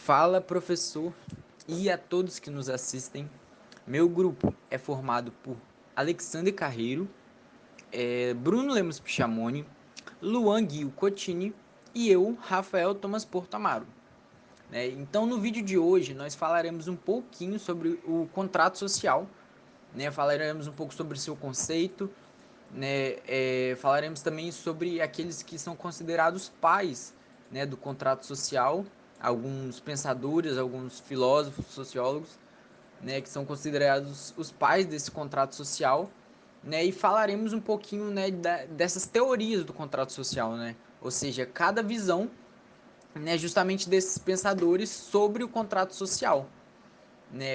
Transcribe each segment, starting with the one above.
Fala, professor, e a todos que nos assistem. Meu grupo é formado por Alexandre Carreiro, Bruno Lemos Pichamoni, Luan Guio Cotini e eu, Rafael Thomas Porto Amaro. Então, no vídeo de hoje, nós falaremos um pouquinho sobre o contrato social, falaremos um pouco sobre o seu conceito, falaremos também sobre aqueles que são considerados pais, do contrato social, alguns pensadores, alguns filósofos, sociólogos, que são considerados os pais desse contrato social, e falaremos um pouquinho, dessas teorias do contrato social, ou seja, cada visão, justamente desses pensadores sobre o contrato social.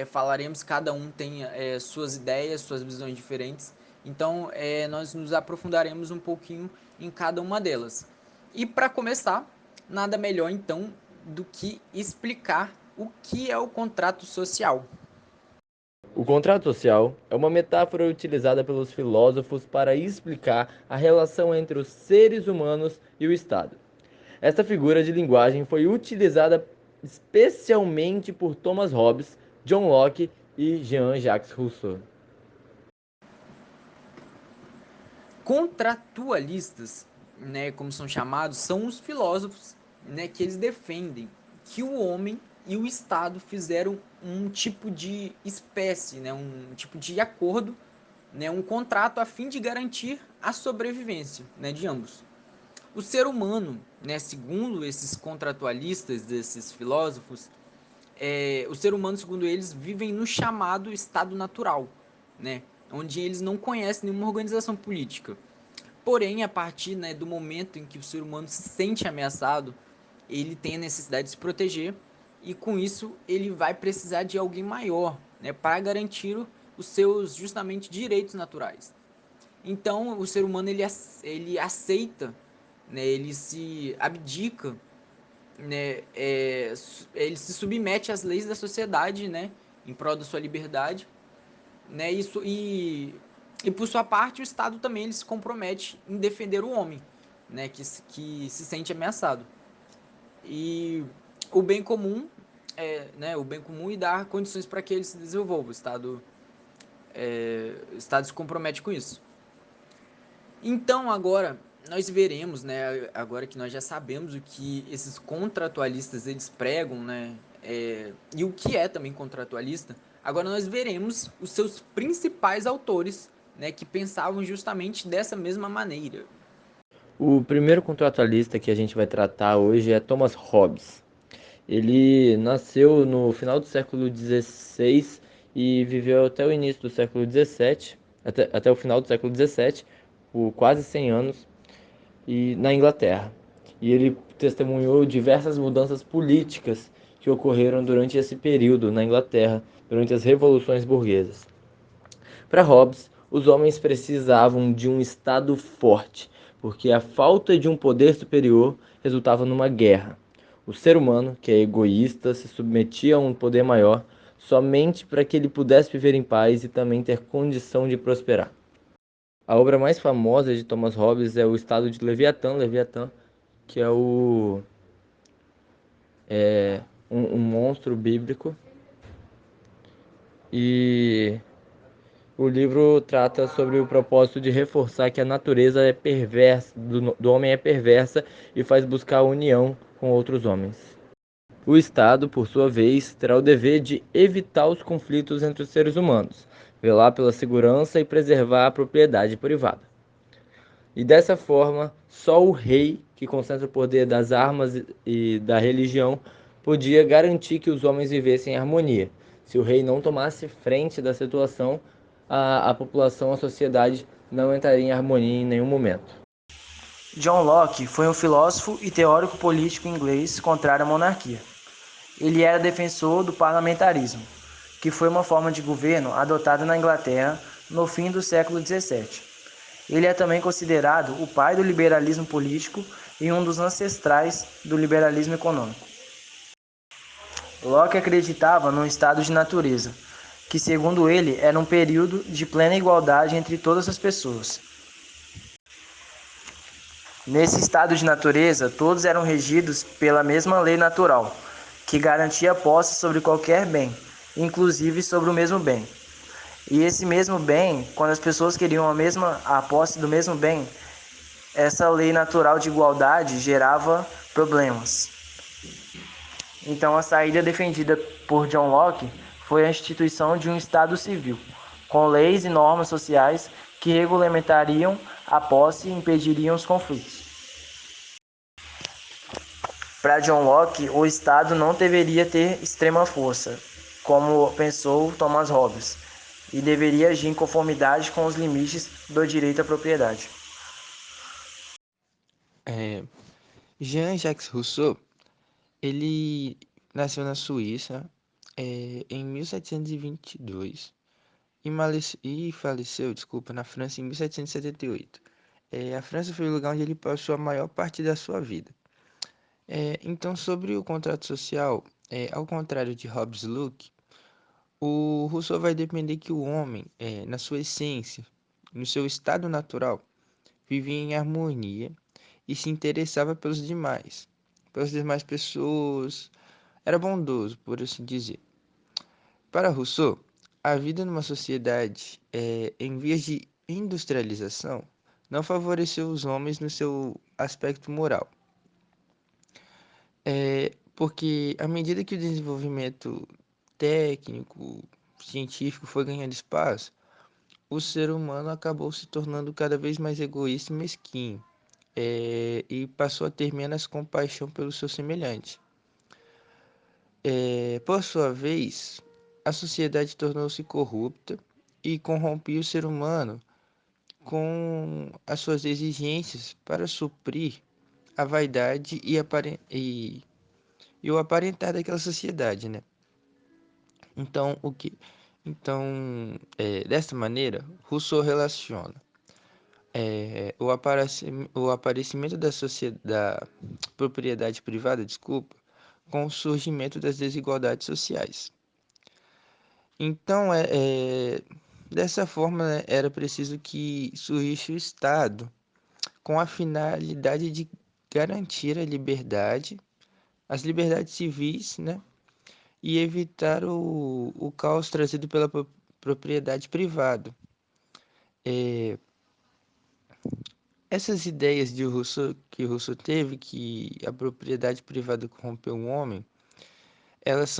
Falaremos, cada um tem suas ideias, suas visões diferentes, então nós nos aprofundaremos um pouquinho em cada uma delas. E para começar, nada melhor então do que explicar o que é o contrato social. O contrato social é uma metáfora utilizada pelos filósofos para explicar a relação entre os seres humanos e o Estado. Esta figura de linguagem foi utilizada especialmente por Thomas Hobbes, John Locke e Jean-Jacques Rousseau. Contratualistas, como são chamados, são os filósofos, que eles defendem que o homem e o Estado fizeram um tipo de espécie, um tipo de acordo, um contrato a fim de garantir a sobrevivência, de ambos. O ser humano, segundo esses contratualistas, desses filósofos, o ser humano, segundo eles, vivem no chamado estado natural, onde eles não conhecem nenhuma organização política. Porém, a partir do momento em que o ser humano se sente ameaçado, ele tem a necessidade de se proteger e, com isso, ele vai precisar de alguém maior, para garantir os seus, justamente, direitos naturais. Então, o ser humano ele aceita, ele se abdica, ele se submete às leis da sociedade, em prol da sua liberdade, isso, e por sua parte o Estado também ele se compromete em defender o homem, que se sente ameaçado. E o bem comum o bem comum e dar condições para que ele se desenvolva. O Estado se compromete com isso. Então agora nós veremos, agora que nós já sabemos o que esses contratualistas eles pregam, e o que é também contratualista, agora nós veremos os seus principais autores, que pensavam justamente dessa mesma maneira. O primeiro contratualista que a gente vai tratar hoje é Thomas Hobbes. Ele nasceu no final do século XVI e viveu até o início do século XVII, até o final do século XVII, por quase 100 anos, e na Inglaterra. E ele testemunhou diversas mudanças políticas que ocorreram durante esse período na Inglaterra, durante as revoluções burguesas. Para Hobbes, os homens precisavam de um Estado forte, porque a falta de um poder superior resultava numa guerra. O ser humano, que é egoísta, se submetia a um poder maior somente para que ele pudesse viver em paz e também ter condição de prosperar. A obra mais famosa de Thomas Hobbes é o Estado de Leviatã, que é um monstro bíblico. E o livro trata sobre o propósito de reforçar que a natureza é perversa, do homem é perversa e faz buscar a união com outros homens. O Estado, por sua vez, terá o dever de evitar os conflitos entre os seres humanos, velar pela segurança e preservar a propriedade privada. E dessa forma, só o rei, que concentra o poder das armas e da religião, podia garantir que os homens vivessem em harmonia. Se o rei não tomasse frente da situação, a população, a sociedade não entraria em harmonia em nenhum momento. John Locke foi um filósofo e teórico político inglês contrário à monarquia. Ele era defensor do parlamentarismo, que foi uma forma de governo adotada na Inglaterra no fim do século XVII. Ele é também considerado o pai do liberalismo político e um dos ancestrais do liberalismo econômico. Locke acreditava num estado de natureza, que segundo ele era um período de plena igualdade entre todas as pessoas. Nesse estado de natureza, todos eram regidos pela mesma lei natural, que que garantia posse sobre qualquer bem, inclusive sobre o mesmo bem. E esse mesmo bem, quando as pessoas queriam a posse do mesmo bem, essa lei natural de igualdade gerava problemas. Então, a saída defendida por John Locke foi a instituição de um Estado civil, com leis e normas sociais que regulamentariam a posse e impediriam os conflitos. Para John Locke, o Estado não deveria ter extrema força, como pensou Thomas Hobbes, e deveria agir em conformidade com os limites do direito à propriedade. Jean-Jacques Rousseau, ele nasceu na Suíça em 1722 e faleceu, desculpa, na França em 1778. A França foi o lugar onde ele passou a maior parte da sua vida. Então, sobre o contrato social, ao contrário de Hobbes e Locke, o Rousseau vai defender que o homem, na sua essência, no seu estado natural, vivia em harmonia e se interessava pelas demais pessoas, era bondoso, por assim dizer. Para Rousseau, a vida numa sociedade em vias de industrialização não favoreceu os homens no seu aspecto moral, porque à medida que o desenvolvimento técnico, científico foi ganhando espaço, o ser humano acabou se tornando cada vez mais egoísta e mesquinho, e passou a ter menos compaixão pelo seu semelhante. Por sua vez, a sociedade tornou-se corrupta e corrompia o ser humano com as suas exigências para suprir a vaidade e o aparentar daquela sociedade, né? Então, desta maneira, Rousseau relaciona o aparecimento da propriedade privada, desculpa, com o surgimento das desigualdades sociais. Então, dessa forma, né, era preciso que surgisse o Estado com a finalidade de garantir as liberdades civis, né, e evitar o caos trazido pela propriedade privada. Essas ideias de Rousseau, que Rousseau teve, que a propriedade privada corrompeu o homem, elas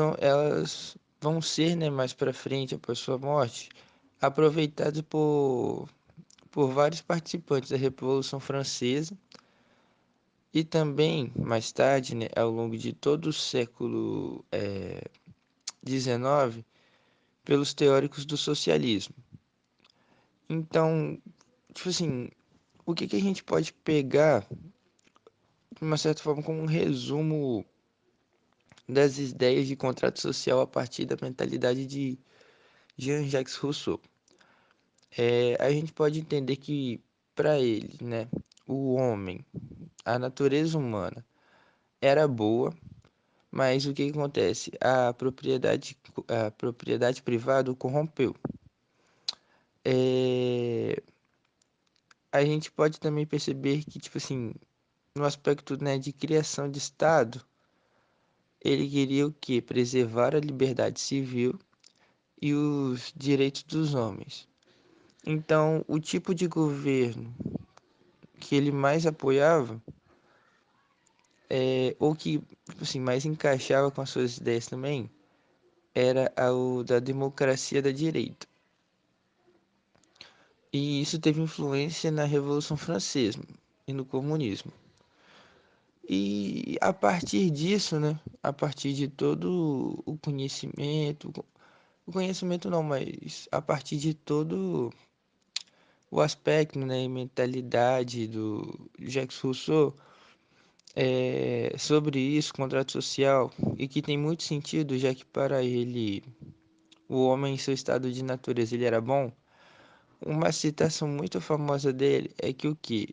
vão ser, né, mais para frente, após sua morte, aproveitadas por vários participantes da Revolução Francesa e também, mais tarde, né, ao longo de todo o século XIX, pelos teóricos do socialismo. Então, tipo assim, o que a gente pode pegar, de uma certa forma, como um resumo das ideias de contrato social a partir da mentalidade de Jean-Jacques Rousseau? A gente pode entender que, para ele, né, o homem, a natureza humana, era boa, mas o que acontece? A propriedade privada o corrompeu. A gente pode também perceber que, tipo assim, no aspecto, né, de criação de Estado, ele queria o quê? Preservar a liberdade civil e os direitos dos homens. Então, o tipo de governo que ele mais apoiava, ou que, tipo assim, mais encaixava com as suas ideias também, era o da democracia da direita. E isso teve influência na Revolução Francesa e no comunismo. E a partir disso, né, a partir de todo o conhecimento não, mas a partir de todo o aspecto, né, e mentalidade do Jacques Rousseau, sobre isso, contrato social, e que tem muito sentido, já que para ele, o homem em seu estado de natureza, ele era bom. Uma citação muito famosa dele é que o quê?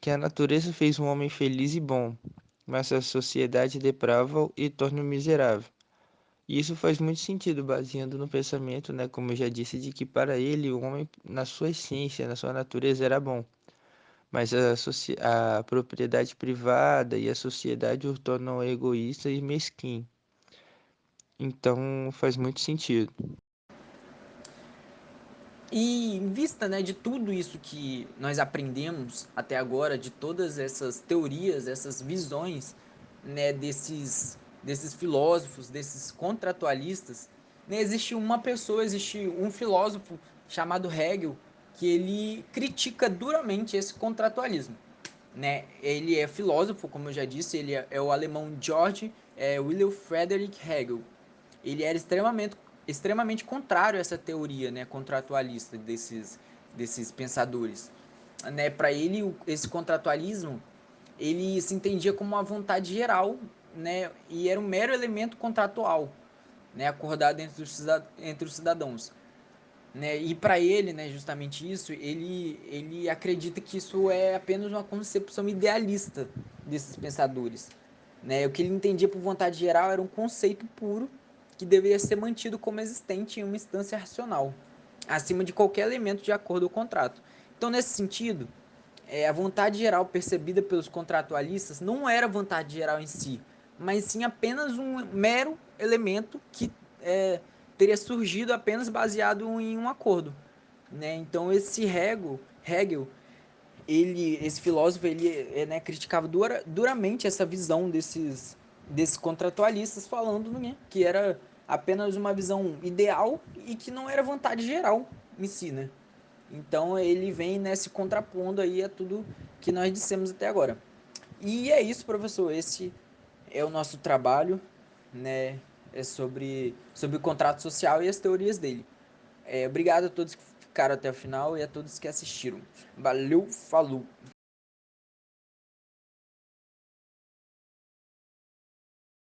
Que a natureza fez um homem feliz e bom, mas a sociedade deprava-o e torna-o miserável. E isso faz muito sentido, baseando no pensamento, né, como eu já disse, de que para ele o homem, na sua essência, na sua natureza, era bom, mas a propriedade privada e a sociedade o tornam egoísta e mesquinho. Então faz muito sentido. E em vista, né, de tudo isso que nós aprendemos até agora, de todas essas teorias, essas visões, né, desses filósofos, desses contratualistas, né, existe um filósofo chamado Hegel, que ele critica duramente esse contratualismo, né? Ele é filósofo, como eu já disse, ele é o alemão George Wilhelm Friedrich Hegel. Ele era extremamente contrário a essa teoria, né, contratualista desses pensadores. Né, para ele, esse contratualismo ele se entendia como uma vontade geral, né, e era um mero elemento contratual, né, acordado entre os cidadãos. Né, e para ele, né, justamente isso, ele acredita que isso é apenas uma concepção idealista desses pensadores. Né? O que ele entendia por vontade geral era um conceito puro que deveria ser mantido como existente em uma instância racional, acima de qualquer elemento de acordo ou contrato. Então, nesse sentido, a vontade geral percebida pelos contratualistas não era vontade geral em si, mas sim apenas um mero elemento que teria surgido apenas baseado em um acordo. Né? Então, Hegel esse filósofo, né, criticava duramente essa visão desses contratualistas, falando, né, que era apenas uma visão ideal e que não era vontade geral em si, né? Então ele vem, né, se contrapondo aí a tudo que nós dissemos até agora. E é isso, professor. Esse é o nosso trabalho, né? É sobre o contrato social e as teorias dele. Obrigado a todos que ficaram até o final e a todos que assistiram. Valeu, falou!